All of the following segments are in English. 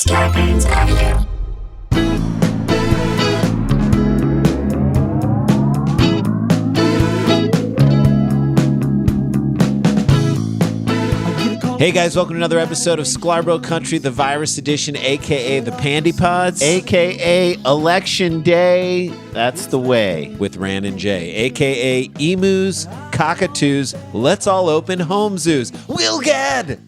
Scarpins Avenue. Hey guys, welcome to another episode of Sklarbro Country, the virus edition, aka the Pandy Pods, AKA Election Day. That's the way. with Ran and Jay, aka emus, cockatoos, let's all open home zoos, Wilgad,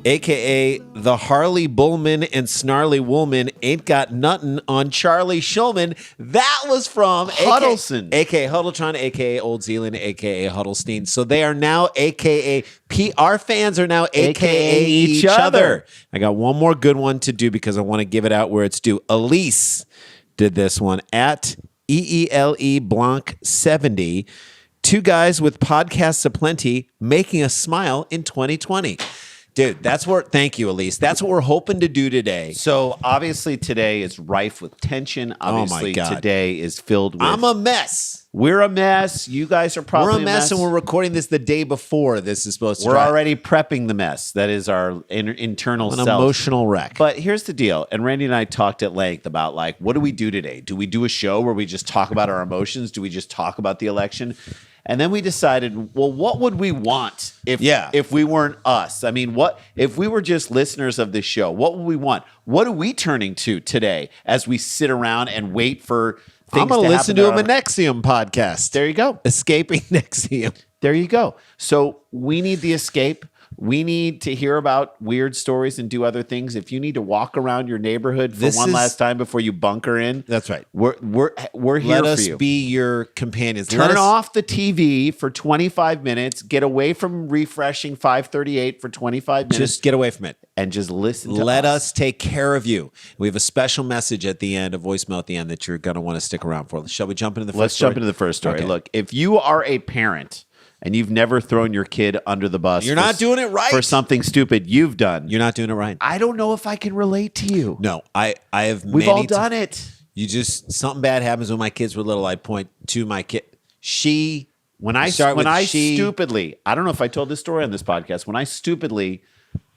aka the Harley Bullman and Snarly Woolman ain't got nothing on Charlie Shulman. That was from Huddleston. aka Huddletron, aka Old Zealand, aka Huddlestein. So they are now aka our fans are now aka each other. I got one more good one to do because I want to give it out where it's due. Elise did this one at EELE Blanc 70. Two guys with podcasts aplenty making us smile in 2020. Dude, thank you, Elise. That's what we're hoping to do today. So obviously today is rife with tension. Obviously God. Today is filled with... I'm a mess. We're a mess. You guys are probably We're a mess, and we're recording this the day before this is supposed to We're drop. already prepping the mess. That is our internal An self. emotional wreck. But here's the deal. And Randy and I talked at length about, like, what do we do today? Do we do a show where we just talk about our emotions? Do we just talk about the election? And then we decided, well, what would we want if we weren't us? I mean, what if we were just listeners of this show? What would we want? What are we turning to today as we sit around and wait for things I'm going to listen happen to a Nexium podcast. There you go. Escaping Nexium. There you go. So we need the escape. We need to hear about weird stories and do other things. If you need to walk around your neighborhood for last time before you bunker in, That's right. We're here Let for us you. be your companions. Turn off the TV for 25 minutes. Get away from refreshing 538 for 25 minutes. Just get away from it. and just listen to Let us take care of you. We have a special message at the end, a voicemail at the end that you're going to want to stick around for. Shall we jump into the first Let's story? jump into the first story. Okay. Look, if you are a parent and you've never thrown your kid under the bus, You're not doing it right. for something stupid you've done. You're not doing it right. I don't know if I can relate to you. No, I have We've all done it. You just, something bad happens when my kids were little. I point to my kid. When I stupidly, I don't know if I told this story on this podcast, when I stupidly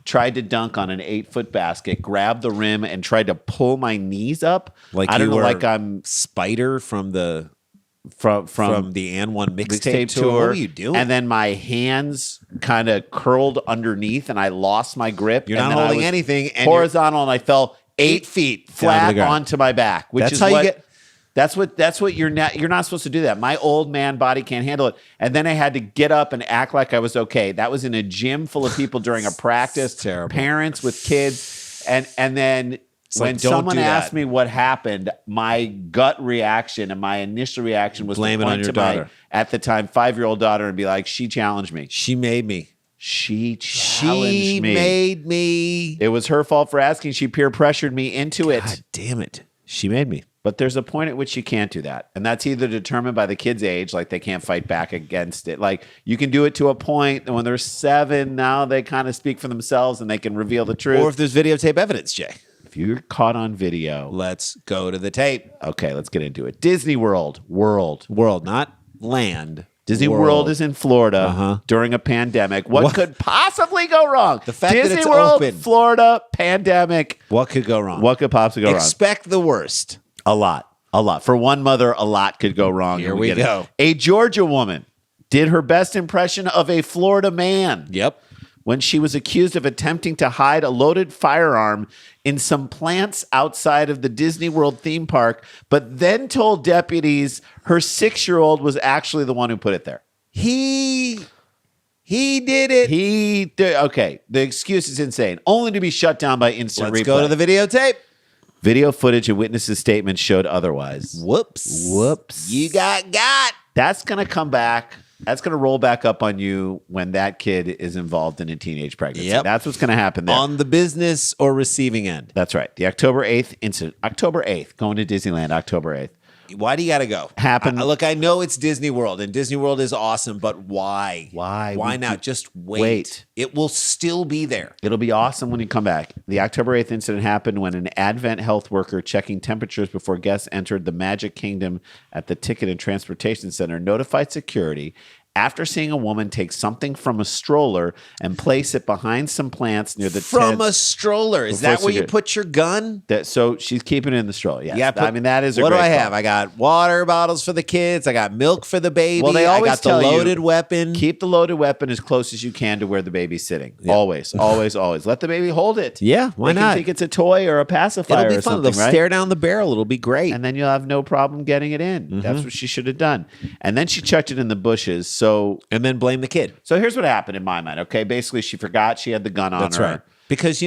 tried to dunk on an 8-foot basket, grabbed the rim and tried to pull my knees up. Like I don't you know, were like I'm Spider from the from the And One mixtape mixtape tour. tour. What were you doing? And then my hands kind of curled underneath and I lost my grip. You're and not then I holding was anything, and horizontal, and I fell 8 feet down to the flat ground. onto my back, which That's is how you what, get- That's what you're not supposed to do that. My old man body can't handle it. And then I had to get up and act like I was okay. That was in a gym full of people during a practice, terrible. parents with kids. And then when like, don't someone do that. asked me what happened, my gut reaction and my initial reaction was Blame to it on point your to my, daughter. at the time, 5-year-old daughter and be like, she challenged me. She made me. She challenged She me. made me. It was her fault for asking. She peer pressured me into it. God damn it. She made me. But there's a point at which you can't do that. And that's either determined by the kid's age, like they can't fight back against it. Like you can do it to a point, and when they're 7, now they kind of speak for themselves and they can reveal the truth. Or if there's videotape evidence, Jay. If you're caught on video, Let's go to the tape. okay, let's get into it. Disney World, World, not land. Disney World is in Florida during a pandemic. What could possibly go wrong? The fact that Disney it's World, open. Florida, pandemic. What could go wrong? What could possibly go wrong? Expect the worst. A lot. For one mother, a lot could go wrong. Here and we get it. go. A Georgia woman did her best impression of a Florida man. Yep. When she was accused of attempting to hide a loaded firearm in some plants outside of the Disney World theme park, but then told deputies her 6-year-old was actually the one who put it there. He did it. Okay, the excuse is insane. Only to be shut down by instant Let's replay. go to the videotape. Video footage and witnesses' statements showed otherwise. Whoops. You got. That's going to come back. That's going to roll back up on you when that kid is involved in a teenage pregnancy. Yep. That's what's going to happen there. On the business or receiving end. That's right. The October 8th incident. October 8th, going to Disneyland, October 8th. Why do you got to go? Happened. Look, I know it's Disney World, and Disney World is awesome, but why? Why? Why not? Just wait. Wait. It will still be there. It'll be awesome when you come back. The October 8th incident happened when an Advent health worker checking temperatures before guests entered the Magic Kingdom at the Ticket and Transportation Center notified security after seeing a woman take something from a stroller and place it behind some plants near the From tents a stroller. Is that where you put your gun? So she's keeping it in the stroller. Yes. Yeah, I mean, that is a what do great I call. have? I got water bottles for the kids. I got milk for the baby. Well, they I always got the tell you, loaded weapon. Keep the loaded weapon as close as you can to where the baby's sitting. Always, always, always. Let the baby hold it. Yeah, why They not? can think it's a toy or a pacifier It'll be or fun. something, They'll right? stare down the barrel. It'll be great. And then you'll have no problem getting it in. That's what she should have done. And then she chucked it in the bushes. And then blame the kid. So here's what happened in my mind. Okay, basically she forgot she had the gun on That's her. right. Because,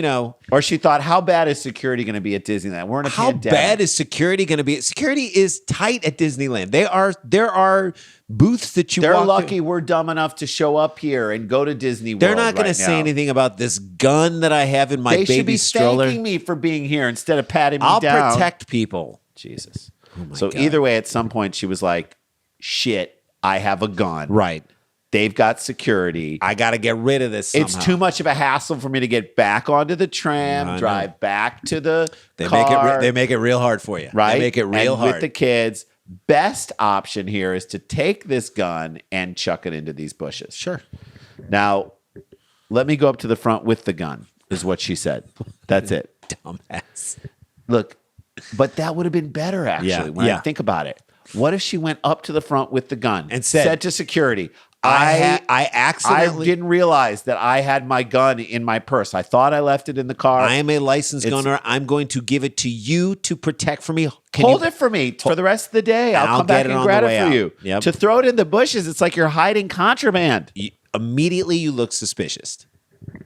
Or she thought, how bad is security going to be at Disneyland? We're in a how pandemic. bad is security going to be? Security is tight at Disneyland. There are booths that you They're walk lucky through. we're dumb enough to show up here and go to Disney World. They're not going right to say now. anything about this gun that I have in my They should baby be stroller. thanking me for being here instead of patting me I'll down. protect people. Jesus. my So God. either way, at some point she was like, shit, I have a gun. Right. They've got security. I got to get rid of this somehow. It's too much of a hassle for me to get back onto the tram, I know. drive back to the They car. make it real hard for you. right? They make it real and hard. with the kids. Best option here is to take this gun and chuck it into these bushes. Sure. Now, let me go up to the front with the gun, is what she said. That's it. Dumbass. Look, but that would have been better, actually, when I yeah. think about it. What if she went up to the front with the gun And said to security, I I accidentally didn't realize that I had my gun in my purse. I thought I left it in the car. I am a licensed gunner. I'm going to give it to you to protect for me. Hold it for me for the rest of the day. And I'll come back get it and on grab the it way for out. you. Yep. To throw it in the bushes, it's like you're hiding contraband. Immediately you look suspicious.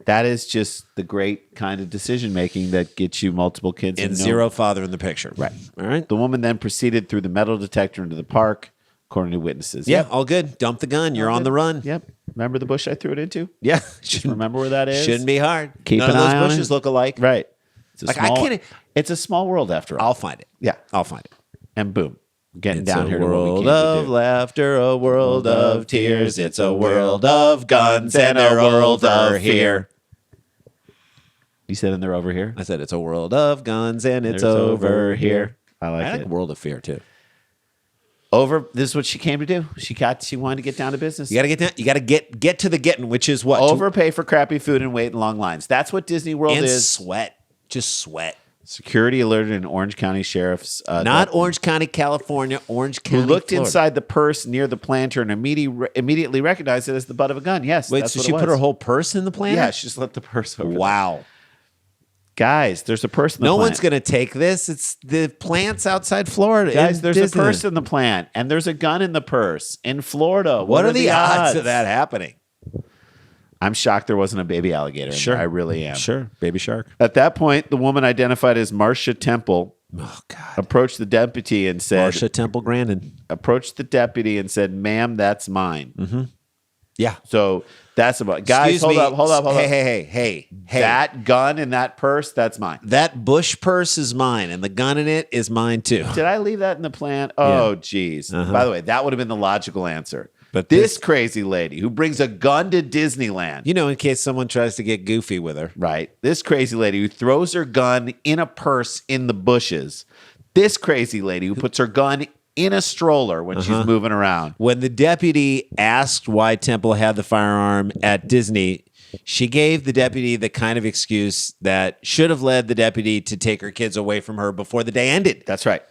That is just the great kind of decision making that gets you multiple kids And no- zero father in the picture. Right. All right. The woman then proceeded through the metal detector into the park, according to witnesses. Yeah, all good. Dump the gun. You're on the run. Yep. Remember the bush I threw it into? Yeah. Remember where that is? Shouldn't be hard. Keep None an of eye those on bushes it. look alike. Right. It's a Like, I small, can't- It's a small world after all. I'll find it. Yeah. I'll find it. And boom. Getting It's down a here to what we world came to of do. laughter, a world of tears. It's a world of guns, and they're over here. You said, and they're over here? I said it's a world of guns, and it's There's over here. I like I like it. a world of fear too. This is what she came to do. She wanted to get down to business. You got to get down. You got to get to the getting, which is what Overpay for crappy food and wait in long lines. That's what Disney World and is. sweat, just sweat. Security alerted an Orange County sheriff's Not Orange County, California. Orange who County, looked Florida. inside the purse near the planter and immediately recognized it as the butt of a gun. Yes, Wait, that's so what she it put was. her whole purse in the planter? Yeah, she just let the purse over. there. Wow. Guys, there's a purse in the No plant. one's going to take this. It's the plants outside Florida. Guys, in there's Disney. a purse in the plant, and there's a gun in the purse in Florida. What are the odds of that happening? I'm shocked there wasn't a baby alligator. in Sure. there. I really am. Sure. Baby shark. At that point, the woman identified as Marcia Temple Oh, God. approached the deputy and said, Marsha Temple Grandin. approached the deputy and said, "Ma'am, that's mine." Yeah. So that's about guys. Excuse me. Hold up. Hey. That gun in that purse, that's mine. That bush purse is mine, and the gun in it is mine too. Did I leave that in the plant? Oh, geez. By the way, that would have been the logical answer. But this crazy lady who brings a gun to Disneyland, You know, in case someone tries to get goofy with her. right? This crazy lady who throws her gun in a purse in the bushes. This crazy lady who puts her gun in a stroller when she's moving around. When the deputy asked why Temple had the firearm at Disney, she gave the deputy the kind of excuse that should have led the deputy to take her kids away from her before the day ended. That's right.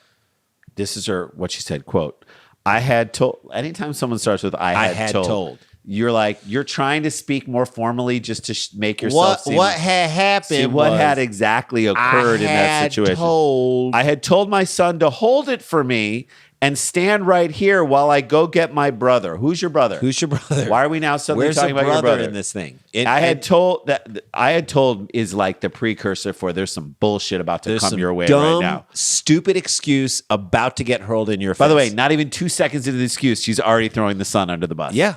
This is what she said, quote, I had told, anytime someone starts with I had told, you're like, you're trying to speak more formally just to make yourself seem. What had happened See, what was had exactly occurred in that situation. I had told my son to hold it for me and stand right here while I go get my brother. Who's your brother? Who's your brother? Why are we now suddenly Where's talking the about your brother in this thing? I had told is like the precursor for there's some bullshit about to There's come some your way dumb, right now. stupid excuse about to get hurled in your face. By the way, not even 2 seconds into the excuse, she's already throwing the son under the bus. yeah.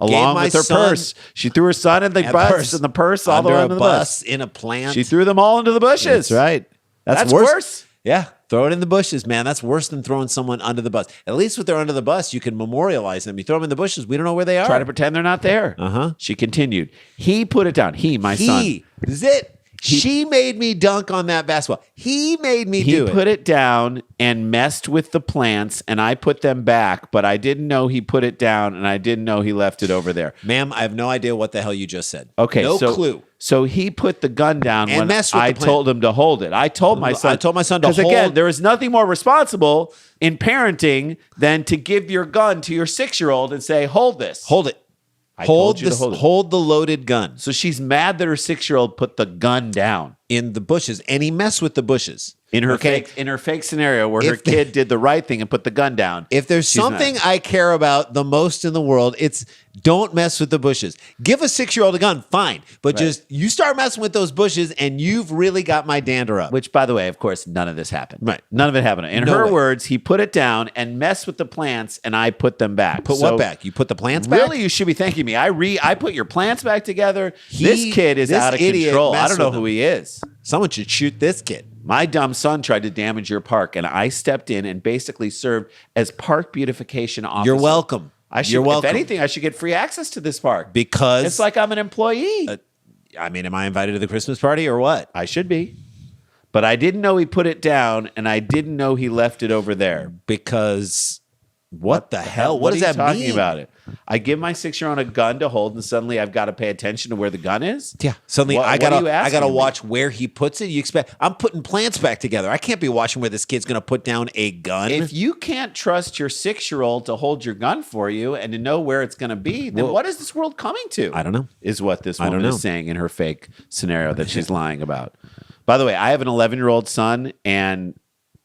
Along my with her son purse. She threw her son in the a bus purse and the purse all the under way a under the bus bus. in a plant. She threw them all into the bushes. That's right. That's worse. Yeah. Throw it in the bushes, man. That's worse than throwing someone under the bus. At least if they're under the bus, you can memorialize them. You throw them in the bushes, we don't know where they are. Try to pretend they're not there. Uh-huh. She continued. He put it down. My son. This is it. She made me dunk on that basketball. He made me do it. He put it down and messed with the plants, and I put them back, but I didn't know he put it down, and I didn't know he left it over there. Ma'am, I have no idea what the hell you just said. Okay, no clue. So he put the gun down And when messed with I the plant. told him to hold it. I told my son to hold. Because again, there is nothing more responsible in parenting than to give your gun to your 6-year-old and say, "Hold this, Hold it. told you to hold it. Hold the loaded gun So she's mad that her 6-year-old put the gun down in the bushes, and he messed with the bushes. in her fake scenario where her kid did the right thing and put the gun down. If there's something I care about the most in the world, it's don't mess with the bushes. Give a 6-year-old a gun, fine, but just you start messing with those bushes, and you've really got my dander up. Which, by the way, of course, none of this happened. Right. None of it happened. In her words, he put it down and messed with the plants, and I put them back. Put what back? You put the plants back? Really, you should be thanking me. I put your plants back together. This kid is out of control. I don't know who he is. Someone should shoot this kid. My dumb son tried to damage your park, and I stepped in and basically served as park beautification officer. You're welcome. You're welcome. If anything, I should get free access to this park. Because it's like I'm an employee. I mean, am I invited to the Christmas party or what? I should be. But I didn't know he put it down, and I didn't know he left it over there. Because what the hell? What does that mean? What are you talking about it? I give my 6-year-old a gun to hold, and suddenly I've got to pay attention to where the gun is? Yeah. Suddenly I gotta watch where he puts it. You expect I'm putting plants back together. I can't be watching where this kid's gonna put down a gun. If you can't trust your 6-year-old to hold your gun for you and to know where it's gonna be, then what is this world coming to? I don't know. Is what this woman is saying in her fake scenario that she's lying about. By the way, I have an 11-year-old son, and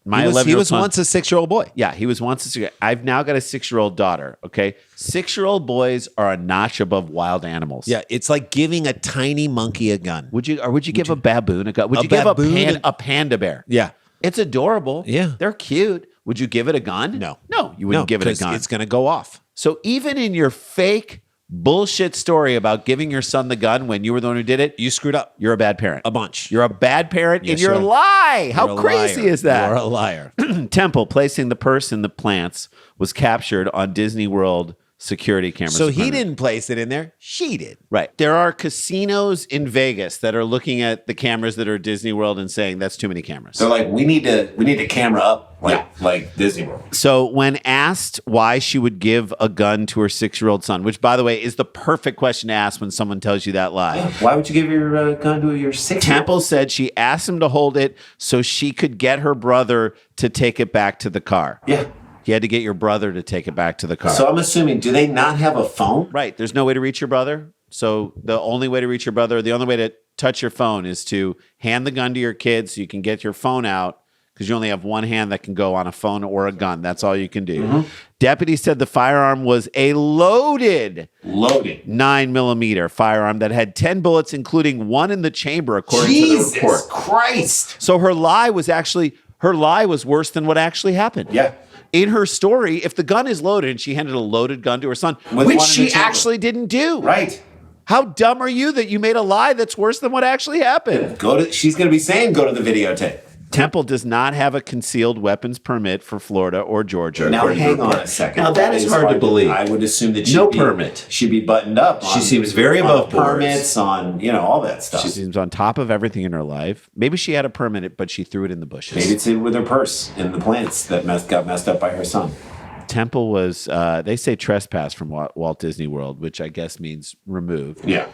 he was once a 6-year-old boy. Yeah, he was once a 6-year-old. I've now got a 6-year-old daughter, okay? 6-year-old boys are a notch above wild animals. Yeah, it's like giving a tiny monkey a gun. Would you give a baboon a gun? Would you give a panda bear? Yeah. It's adorable. Yeah. They're cute. Would you give it a gun? No. No, you wouldn't give it a gun. It's going to go off. So even in your fake bullshit story about giving your son the gun when you were the one who did it, you screwed up. You're a bad parent. A bunch. You're a bad parent, Yes, and you're a lie. How crazy is that? You're a liar. Temple placing the purse in the plants was captured on Disney World security cameras. So he didn't place it in there. She did. Right. There are casinos in Vegas that are looking at the cameras that are at Disney World and saying that's too many cameras. So like we need to camera up like Disney World. So when asked why she would give a gun to her 6-year-old son, which by the way is the perfect question to ask when someone tells you that lie. Yeah. Why would you give your gun to your 6-year-old? Temple said she asked him to hold it so she could get her brother to take it back to the car. Yeah. You had to get your brother to take it back to the car. So I'm assuming, do they not have a phone? Right. There's no way to reach your brother. So the only way to reach your brother, the only way to touch your phone is to hand the gun to your kid so you can get your phone out, because you only have one hand that can go on a phone or a gun. That's all you can do. Mm-hmm. Deputies said the firearm was a loaded 9mm firearm that had 10 bullets, including one in the chamber, according to the report. Jesus Christ. So her lie was worse than what actually happened. Yeah. In her story, if the gun is loaded, and she handed a loaded gun to her son, which she actually didn't do. Right. How dumb are you that you made a lie that's worse than what actually happened? She's going to be saying go to the videotape. Temple does not have a concealed weapons permit for Florida or Georgia. Now, hang on a second. Now, that is hard to believe. I would assume that permit. She'd be buttoned up. She seems very above board. Permits on, all that stuff. She seems on top of everything in her life. Maybe she had a permit, but she threw it in the bushes. Maybe it's in with her purse in the plants that got messed up by her son. Temple was, they say trespass from Walt Disney World, which I guess means removed. Yeah.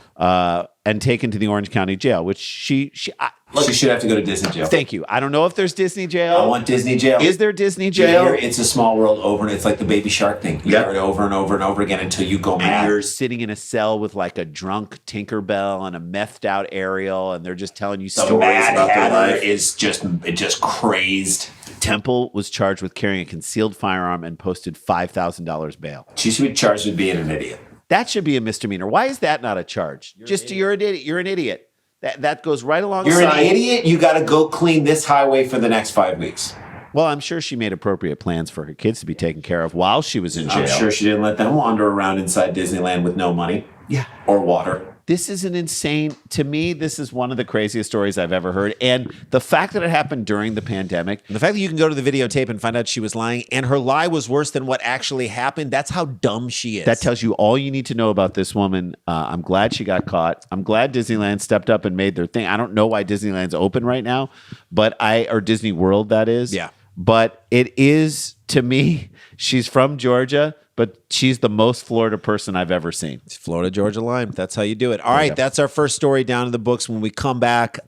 And taken to the Orange County Jail, which she should have to go to Disney jail. Thank you. I don't know if there's Disney jail. I want Disney jail. Is there Disney jail? It's a small world over, and it's like the Baby Shark thing. You hear it over and over and over again until you go mad. And you're sitting in a cell with like a drunk Tinkerbell and a methed out Ariel, and they're just telling you stories about their life. Is just crazed. Temple was charged with carrying a concealed firearm and posted $5,000 bail. She should be charged with being an idiot. That should be a misdemeanor. Why is that not a charge? You're an idiot. You're an idiot. That goes right alongside. You're an idiot. You got to go clean this highway for the next 5 weeks. Well, I'm sure she made appropriate plans for her kids to be taken care of while she was in jail. I'm sure she didn't let them wander around inside Disneyland with no money. Yeah. Or water. this is to me, this is one of the craziest stories I've ever heard. And the fact that it happened during the pandemic. And the fact that you can go to the videotape and find out she was lying, and her lie was worse than what actually happened, that's how dumb she is. That tells you all you need to know about this woman. I'm glad she got caught. I'm glad Disneyland stepped up and made their thing. I don't know why Disneyland's open right now, or Disney World, that is. Yeah. But it is, to me, she's from Georgia, but she's the most Florida person I've ever seen. It's Florida Georgia line. That's how you do it. All right, that's our first story down in the books. When we come back,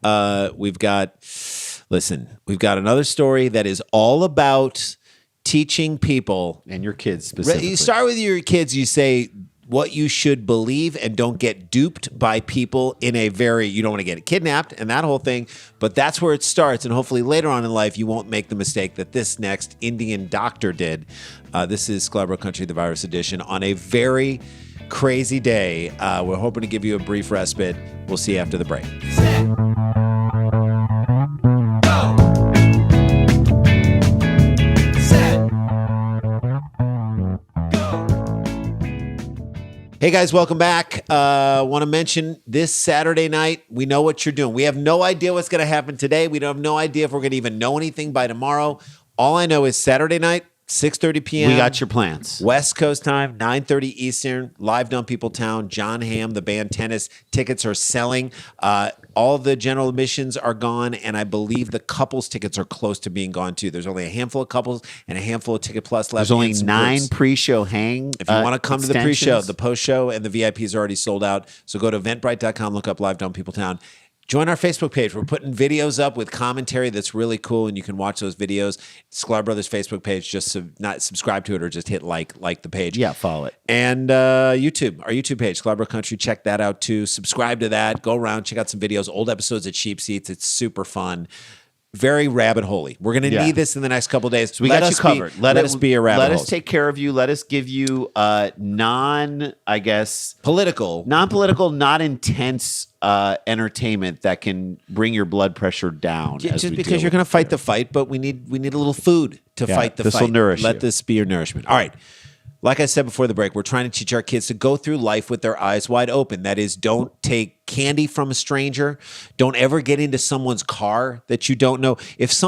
we've got another story that is all about teaching people. And your kids specifically. You start with your kids, you say what you should believe and don't get duped by people in a very, you don't want to get kidnapped and that whole thing, but that's where it starts. And hopefully later on in life, you won't make the mistake that this next Indian doctor did. This is Sklarbro Country, the virus edition, on a very crazy day. We're hoping to give you a brief respite. We'll see you after the break. Hey guys, welcome back. Want to mention this Saturday night, we know what you're doing. We have no idea what's going to happen today. We don't have no idea if we're going to even know anything by tomorrow. All I know is Saturday night, 6:30 p.m. We got your plans. West Coast time, 9:30 Eastern, live Dumb People Town. John Hamm, the band Tennis. Tickets are selling. All the general admissions are gone, and I believe the couples tickets are close to being gone too. There's only a handful of couples and a handful of Ticket Plus left. There's only 9 pre-show If you want to come to the pre-show, the post-show and the VIPs are already sold out. So go to eventbrite.com, look up Live Dumb People Town. Join our Facebook page. We're putting videos up with commentary that's really cool, and you can watch those videos. Sklar Brothers Facebook page. Just not subscribe to it or just hit like the page. Yeah, follow it. And YouTube, our YouTube page, Sklarbro Country. Check that out too. Subscribe to that. Go around, check out some videos, old episodes at Cheap Seats. It's super fun. Very rabbit holey. We're going to need this in the next couple of days. So we got you covered. Let us be a rabbit hole. Let us take care of you. Let us give you non-political, not intense entertainment that can bring your blood pressure down. Yeah, just because you're going to fight the fight, but we need a little food to fight the fight. This will nourish Let you. this be your nourishment. All right. Like I said before the break, we're trying to teach our kids to go through life with their eyes wide open. That is, don't take candy from a stranger. Don't ever get into someone's car that you don't know. If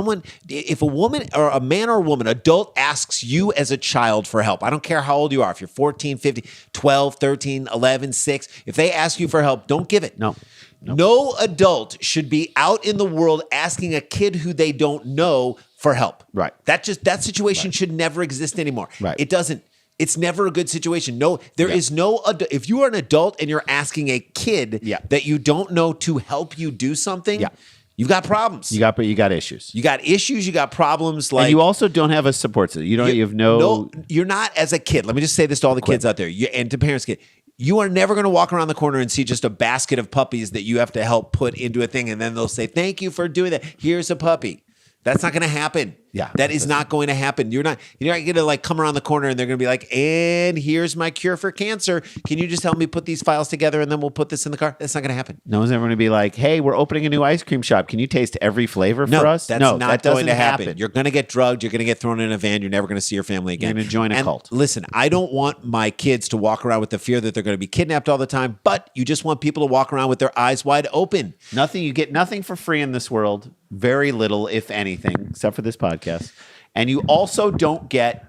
a woman or a man or a woman, adult, asks you as a child for help, I don't care how old you are, if you're 14, 15, 12, 13, 11, 6, if they ask you for help, don't give it. No. No adult should be out in the world asking a kid who they don't know for help. Right. That situation should never exist anymore. Right. It doesn't. It's never a good situation. No, there is no. If you are an adult and you're asking a kid that you don't know to help you do something, you've got problems. You got issues. You got issues. You got problems. Like, and you also don't have a support system. You have no. You're not as a kid. Let me just say this to all the kids out there, and to parents. You are never going to walk around the corner and see just a basket of puppies that you have to help put into a thing, and then they'll say, "Thank you for doing that. Here's a puppy." That's not going to happen. Yeah, that is not going to happen. You're not going to like come around the corner and they're going to be like, "And here's my cure for cancer. Can you just help me put these files together and then we'll put this in the car?" That's not going to happen. No one's ever going to be like, "Hey, we're opening a new ice cream shop. Can you taste every flavor for us?" That's not going to happen. You're going to get drugged. You're going to get thrown in a van. You're never going to see your family again. You're going to join a cult. Listen, I don't want my kids to walk around with the fear that they're going to be kidnapped all the time, but you just want people to walk around with their eyes wide open. You get nothing for free in this world. Very little, if anything, except for this podcast. And you also don't get,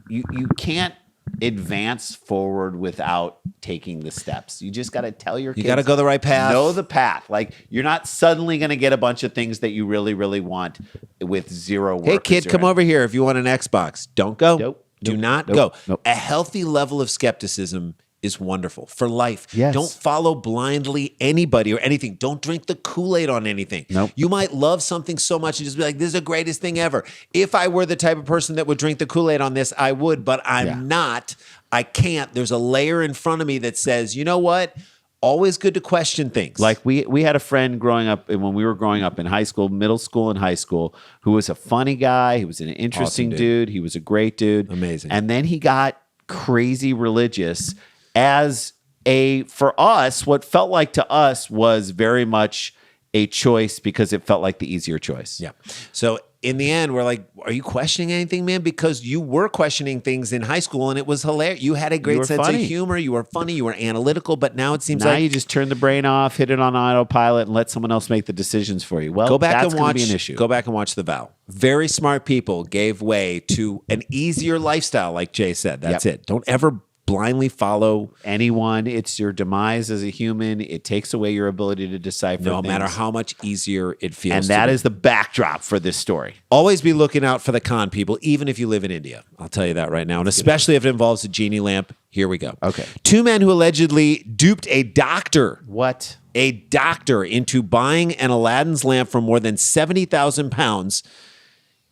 you can't advance forward without taking the steps. You just got to tell your kids. You got to go the right path. Know the path. Like, you're not suddenly going to get a bunch of things that you really, really want with zero work. Hey, kid, come over here if you want an Xbox. Don't go. Nope. Do not go. A healthy level of skepticism is wonderful for life. Yes. Don't follow blindly anybody or anything. Don't drink the Kool-Aid on anything. Nope. You might love something so much and just be like, "This is the greatest thing ever." If I were the type of person that would drink the Kool-Aid on this, I would, but I'm not. I can't. There's a layer in front of me that says, you know what? Always good to question things. Like we had a friend growing up, when we were growing up in high school, middle school and high school, who was a funny guy. He was an interesting dude. He was a great dude. Amazing. And then he got crazy religious for us, what felt like to us was very much a choice because it felt like the easier choice. Yeah. So in the end, we're like, are you questioning anything, man? Because you were questioning things in high school and it was hilarious. You had a great sense of humor. You were funny. You were analytical. But now it seems now like you just turn the brain off, hit it on autopilot, and let someone else make the decisions for you. Well, go back that's and watch. Be an issue. Go back and watch The Vow. Very smart people gave way to an easier lifestyle, like Jay said. That's it. Don't ever blindly follow anyone. It's your demise as a human. It takes away your ability to decipher no things. matter how much easier it feels. And that is the backdrop for this story. Always be looking out for the con people, even if you live in India. I'll tell you that right now. And especially if it involves a genie lamp. Here we go. Okay. 2 men who allegedly duped a doctor. What? A doctor into buying an Aladdin's lamp for more than 70,000 pounds,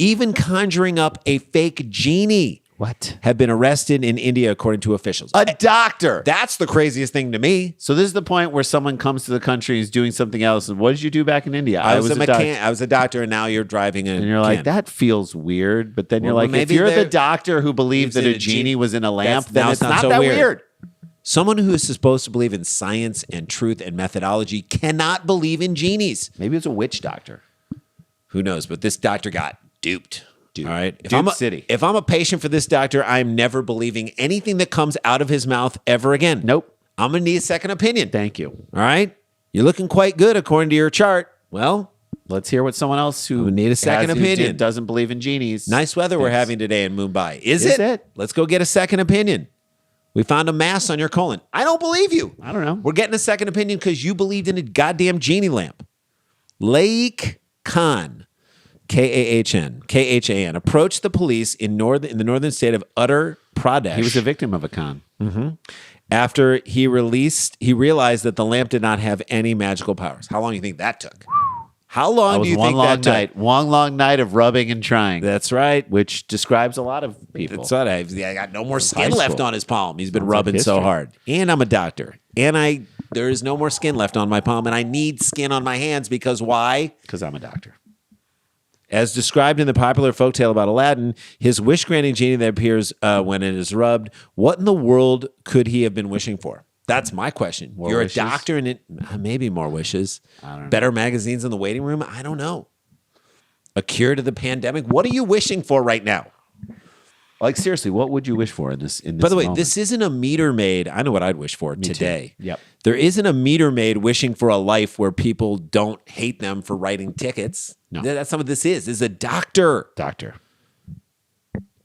even conjuring up a fake genie. What? Have been arrested in India, according to officials. A doctor. That's the craziest thing to me. So this is the point where someone comes to the country and is doing something else. And what did you do back in India? I was a doctor, and now you're driving and you're like, that feels weird. But then you're like, if you're the doctor who believed that a genie was in a lamp, then it's not that weird. Someone who is supposed to believe in science and truth and methodology cannot believe in genies. Maybe it's a witch doctor. Who knows? But this doctor got duped. All right. If I'm a patient for this doctor, I'm never believing anything that comes out of his mouth ever again. Nope. I'm going to need a second opinion. Thank you. All right. You're looking quite good according to your chart. Well, let's hear what someone else who need a second opinion doesn't believe in genies. Nice weather we're having today in Mumbai. Is it? Let's go get a second opinion. We found a mass on your colon. I don't believe you. I don't know. We're getting a second opinion because you believed in a goddamn genie lamp. Laik Khan. Khan, approached the police in the northern state of Uttar Pradesh. He was a victim of a con. Mm-hmm. After he realized that the lamp did not have any magical powers. How long do you think that took? How long do you think that took? One long night of rubbing and trying. That's right. Which describes a lot of people. That's right. I got no more skin left on his palm. He's been rubbing so hard. And I'm a doctor. And there is no more skin left on my palm. And I need skin on my hands because why? Because I'm a doctor. As described in the popular folktale about Aladdin, his wish-granting genie that appears when it is rubbed, what in the world could he have been wishing for? That's my question. You're a doctor and maybe more wishes. I don't know. Better magazines in the waiting room? I don't know. A cure to the pandemic? What are you wishing for right now? Like, seriously, what would you wish for in this By the way, moment? this isn't a meter maid. I know what I'd wish for today. Yep. There isn't a meter maid wishing for a life where people don't hate them for writing tickets. No. That's not what this is. This is a doctor. Doctor.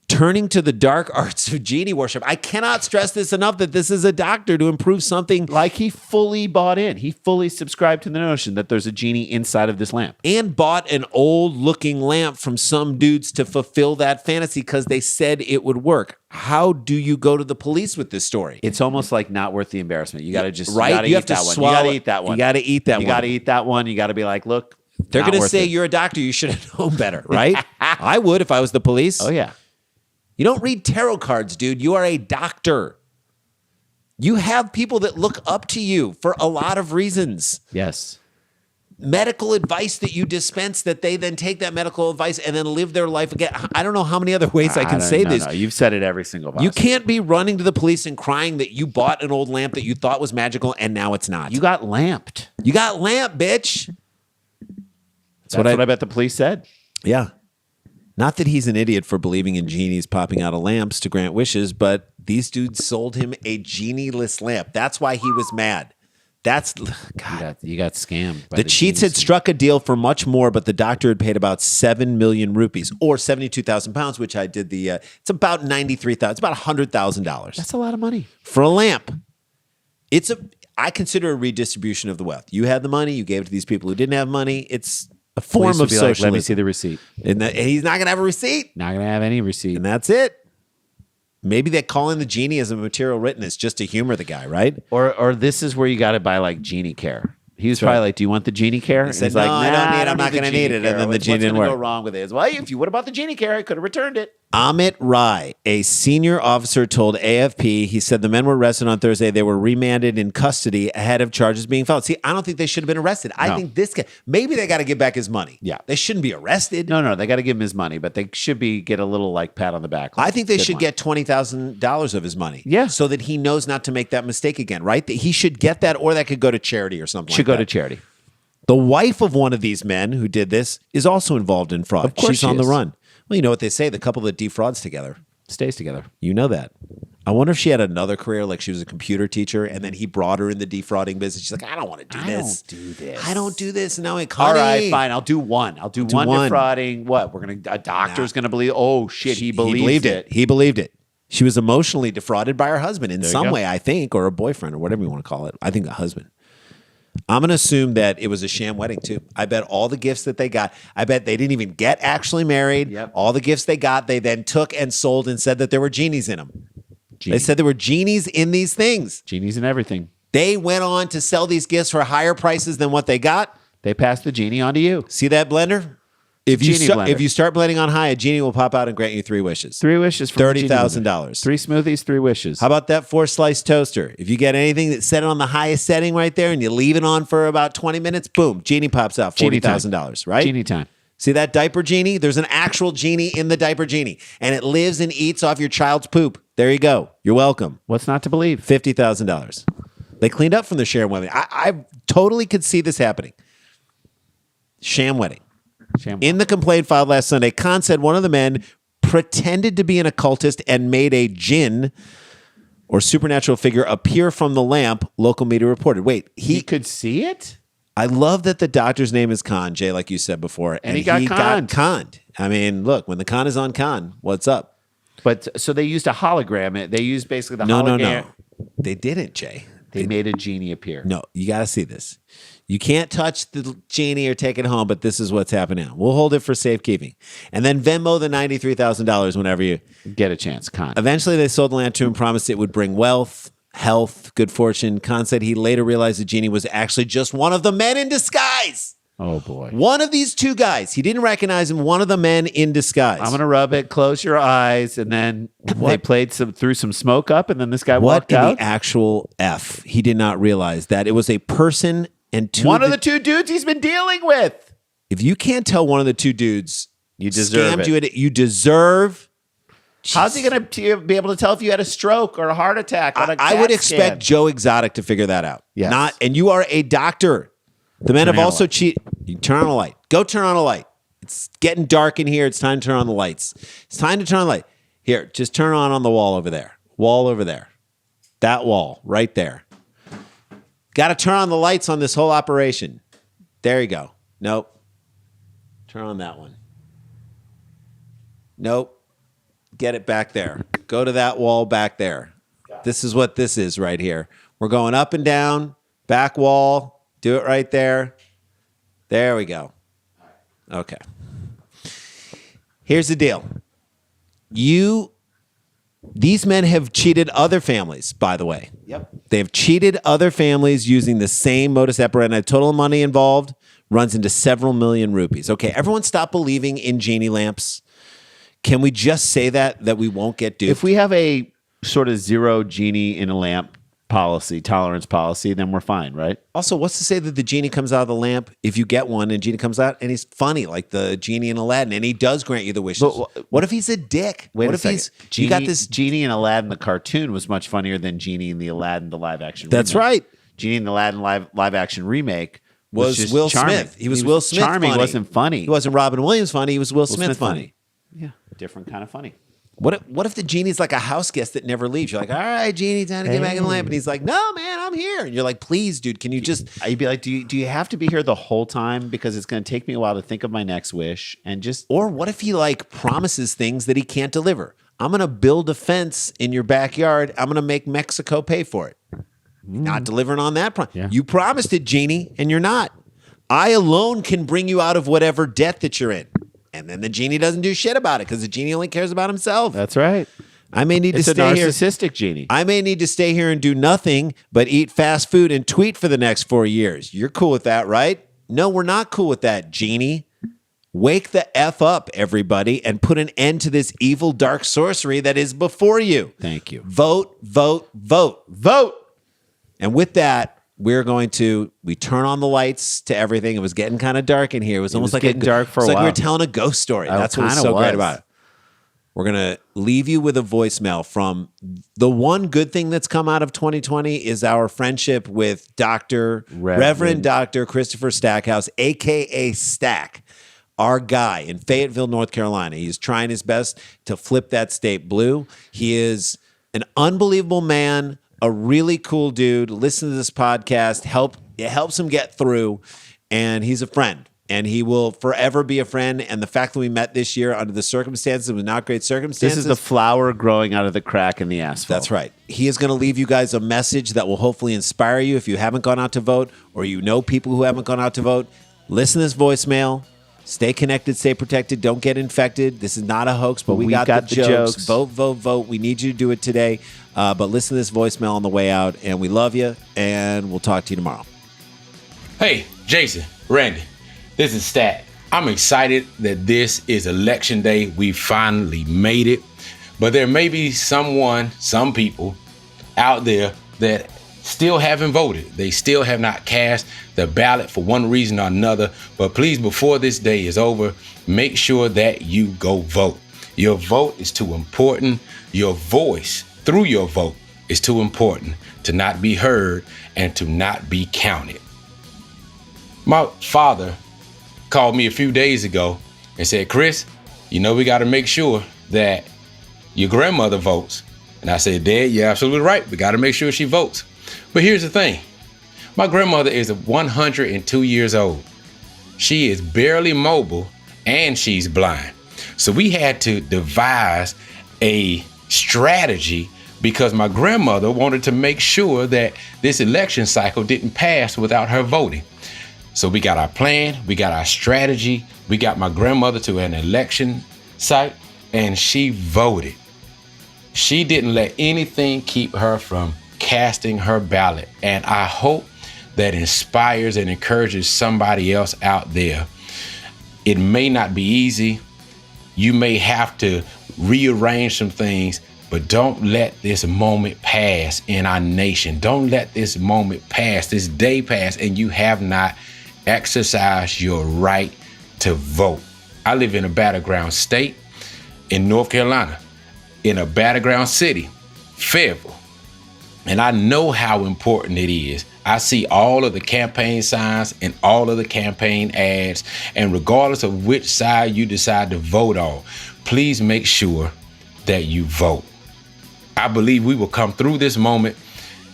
Turning to the dark arts of genie worship. I cannot stress this enough that this is a doctor to improve something. Like he fully bought in. He fully subscribed to the notion that there's a genie inside of this lamp. And bought an old-looking lamp from some dudes to fulfill that fantasy because they said it would work. How do you go to the police with this story? It's almost like not worth the embarrassment. You got to just right. You have to swallow. You got to eat that one. You got to eat that one. You got to eat that one. You got to be like, look, they're going to say you're a doctor. You should have known better, right? I would if I was the police. Oh yeah. You don't read tarot cards, dude. You are a doctor. You have people that look up to you for a lot of reasons. Yes. Medical advice that you dispense that they then take that medical advice and then live their life again. I don't know how many other ways I can say this. No, you've said it every single time. You can't be running to the police and crying that you bought an old lamp that you thought was magical and now it's not. You got lamped. You got lamp, bitch. That's what I bet the police said. Yeah. Not that he's an idiot for believing in genies popping out of lamps to grant wishes, but these dudes sold him a genie-less lamp. That's why he was mad. That's God. You got scammed. The cheats had struck a deal for much more, but the doctor had paid about 7 million rupees or 72,000 pounds, which I did it's about 93,000. It's about $100,000. That's a lot of money for a lamp. I consider a redistribution of the wealth. You had the money, you gave it to these people who didn't have money. It's a form of socialism. Let me see the receipt. And he's not going to have a receipt. Not going to have any receipt. And that's it. Maybe they call in the genie as a material witness just to humor the guy, right? Or this is where you got to buy like genie care. He was probably like, "Do you want the genie care?" He said, "No, I don't need it. I'm not going to need it." And then the genie didn't work. What's going to go wrong with it? Well, if you would have bought the genie care, I could have returned it. Amit Rai, a senior officer, told AFP, he said the men were arrested on Thursday. They were remanded in custody ahead of charges being filed. See, I don't think they should have been arrested. I think this guy, maybe they got to give back his money. Yeah. They shouldn't be arrested. No, they got to give him his money, but they should get a little like pat on the back. I think they should get $20,000 of his money. Yeah. So that he knows not to make that mistake again, right? That he should get that, or that could go to charity or something. Should go to charity. The wife of one of these men who did this is also involved in fraud. Of course She's on she the is. run. Well, you know what they say, the couple that defrauds together Stays together. You know that. I wonder if she had another career, like she was a computer teacher, and then he brought her in the defrauding business. She's like, I don't want to do this. I don't do this. And now I'm All right, fine. I'll do one. I'll do one one. defrauding. What? A doctor's going to believe. Oh shit, he believed it. He believed it. She was emotionally defrauded by her husband in some way, I think, or a boyfriend, or whatever you want to call it. I think a husband. I'm going to assume that it was a sham wedding too. I bet all the gifts that they got, I bet they didn't even get actually married. Yep. All the gifts they got, they then took and sold and said that there were genies in them. They said there were genies in these things. Genies in everything. They went on to sell these gifts for higher prices than what they got. They passed the genie on to you. See that blender? If you start blending on high, a genie will pop out and grant you 3 wishes. 3 wishes for $30,000. 3 smoothies, 3 wishes. How about that 4-slice toaster? If you get anything that's set on the highest setting right there and you leave it on for about 20 minutes, boom, genie pops out, $40,000, right? Genie time. See that diaper genie? There's an actual genie in the diaper genie, and it lives and eats off your child's poop. There you go. You're welcome. What's not to believe? $50,000. They cleaned up from the sham wedding. I totally could see this happening. Sham wedding. In the complaint filed last Sunday, Khan said one of the men pretended to be an occultist and made a jinn or supernatural figure appear from the lamp, local media reported. Wait, he could see it? I love that the doctor's name is Khan, Jay, like you said before. And he got conned. I mean, look, when the con is on con, what's up? But so they used a hologram. They used basically the hologram. No. They didn't, Jay. They made a genie appear. No, you got to see this. You can't touch the genie or take it home, but this is what's happening now. We'll hold it for safekeeping. And then Venmo the $93,000 whenever you get a chance. Khan. Eventually, they sold the land to him, promised it would bring wealth, health, good fortune. Khan said he later realized the genie was actually just one of the men in disguise. Oh, boy. One of these 2 guys. He didn't recognize him. One of the men in disguise. I'm going to rub it. Close your eyes. And then they threw some smoke up, and then this guy walked out. out. What in the actual F? He did not realize that it was a person and 2 one of the 2 dudes he's been dealing with. If you can't tell one of the 2 dudes you deserve scammed you deserve. How's he going to be able to tell if you had a stroke or a heart attack? I would expect Joe Exotic to figure that out. Yes. And you are a doctor. The men have also cheated. You turn on a light. Go turn on a light. It's getting dark in here. It's time to turn on the lights. It's time to turn on the light. Here, just turn on the wall over there. Wall over there. That wall right there. Got to turn on the lights on this whole operation. There you go. Nope. Turn on that one. Nope. Get it back there. Go to that wall back there. This is what this is right here. We're going up and down, back wall. Do it right there. There we go. Okay. Here's the deal. These men have cheated other families, by the way. Yep. They have cheated other families using the same modus operandi. Total money involved runs into several million rupees. Okay, everyone stop believing in genie lamps. Can we just say that we won't get duped? If we have a sort of zero genie in a lamp tolerance policy, then we're fine, right? Also, what's to say that the genie comes out of the lamp if you get one and genie comes out and he's funny like the genie in Aladdin and he does grant you the wishes? But what if he's a dick? Wait what a if second. you got this Genie in Aladdin the cartoon was much funnier than Genie in the Aladdin the live action That's remake. right. Genie in the Aladdin live action remake was just Will charming. Smith. He was Will Smith charming. funny. He wasn't funny. He wasn't Robin Williams funny. He was Will Smith funny. Yeah, different kind of funny. What if the genie's like a house guest that never leaves? You're like, all right, genie, time to get back in the lamp. And he's like, no, man, I'm here. And you're like, please, dude, can you just... I'd be like, do you have to be here the whole time? Because it's going to take me a while to think of my next wish. And just... Or what if he like promises things that he can't deliver? I'm going to build a fence in your backyard. I'm going to make Mexico pay for it. Not delivering on that promise. Yeah. You promised it, genie, and you're not. I alone can bring you out of whatever debt that you're in. And then the genie doesn't do shit about it because the genie only cares about himself. That's right. I may need It's to a stay here. narcissistic genie. I may need to stay here and do nothing but eat fast food and tweet for the next 4 years. You're cool with that, right? No, we're not cool with that, genie. Wake the F up, everybody, and put an end to this evil, dark sorcery that is before you. Thank you. Vote, vote, vote, vote. And with that, we turn on the lights to everything. It was getting kind of dark in here. It was almost like getting dark for a like we while. were telling a ghost story. Oh, That's what's kinda so great was. about it. We're going to leave you with a voicemail from the one good thing that's come out of 2020 is our friendship with Reverend Dr. Christopher Stackhouse, a.k.a. Stack, our guy in Fayetteville, North Carolina. He's trying his best to flip that state blue. He is an unbelievable man, a really cool dude. Listen to this podcast. It helps him get through, and he's a friend. And he will forever be a friend. And the fact that we met this year under the circumstances, it was not great circumstances. This is the flower growing out of the crack in the asphalt. That's right. He is going to leave you guys a message that will hopefully inspire you if you haven't gone out to vote or you know people who haven't gone out to vote. Listen to this voicemail. Stay connected, stay protected. Don't get infected. This is not a hoax, but we got the jokes. Vote, vote, vote. We need you to do it today. But listen to this voicemail on the way out. And we love you. And we'll talk to you tomorrow. Hey, Jason, Randy. This is Stat. I'm excited that this is election day. We finally made it. But there may be some people out there that still haven't voted. They still have not cast the ballot for one reason or another. But please, before this day is over, make sure that you go vote. Your vote is too important. Your voice through your vote is too important to not be heard and to not be counted. My father called me a few days ago and said, Chris, we got to make sure that your grandmother votes. And I said, Dad, you're absolutely right. We got to make sure she votes. But here's the thing. My grandmother is 102 years old. She is barely mobile and she's blind. So we had to devise a strategy because my grandmother wanted to make sure that this election cycle didn't pass without her voting. So we got our plan, we got our strategy, we got my grandmother to an election site, and she voted. She didn't let anything keep her from casting her ballot. And I hope that inspires and encourages somebody else out there. It may not be easy. You may have to rearrange some things, but don't let this moment pass in our nation. Don't let this moment pass, this day pass, and you have not exercise your right to vote. I live in a battleground state in North Carolina, in a battleground city, Fayetteville. And I know how important it is. I see all of the campaign signs and all of the campaign ads. And regardless of which side you decide to vote on, please make sure that you vote. I believe we will come through this moment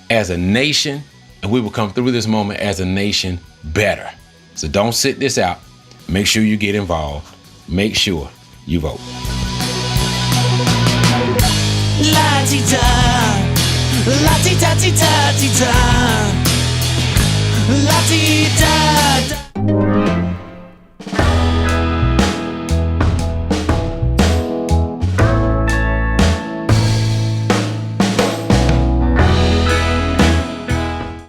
as a nation, and we will come through this moment as a nation better. So don't sit this out. Make sure you get involved. Make sure you vote. La-ti-da, la-ti-da-ti-da-ti-da, la-ti-da.